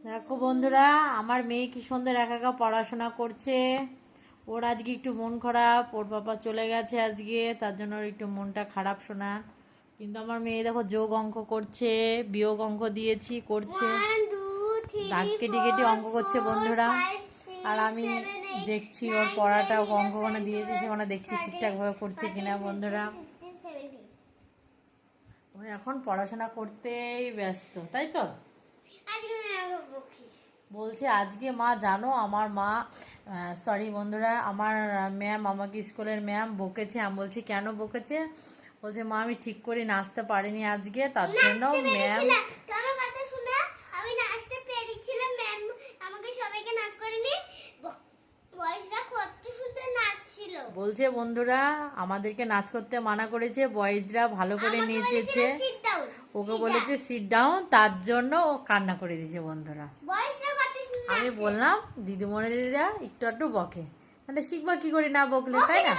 দেখো বন্ধুরা, আমার মেয়ে কি সুন্দর একা একা পড়াশোনা করছে। ওর আজকে একটু মন খারাপ, ওর বাবা চলে গেছে আজকে, তার জন্য ওর একটু মনটা খারাপ শোনা। কিন্তু আমার মেয়ে দেখো যোগ অঙ্ক করছে, বিয়োগ অঙ্ক দিয়েছি করছে, দাগ কেটে কেটে অঙ্ক করছে বন্ধুরা। আর আমি দেখছি ওর পড়াটা, অঙ্কখানা দিয়েছি সেখানে দেখছি ঠিকঠাকভাবে করছে কিনা বন্ধুরা। ও এখন পড়াশোনা করতেই ব্যস্ত, তাই তো? বলছে আজকে মা জানো আমার মা, সরি বন্ধুরা, আমার ম্যাম, আমাকে স্কুলের ম্যাম বকেছে। আমি বলছি কেন বকেছে? বলছে মা আমি ঠিক করে নাচতে পারিনি আজকে, তার জন্য ম্যাম। বলছে বন্ধুরা আমাদেরকে নাচ করতে মানা করেছে, বয়েজরা ভালো করে নেচেছে, ওকে বলেছে সিট ডাউন, তার জন্য ও কান্না করে দিয়েছে বন্ধুরা। আমি বললাম দিদিমণিরা একটু একটু বকে, তাহলে শিখবা কি করে না বকলে, তাই না?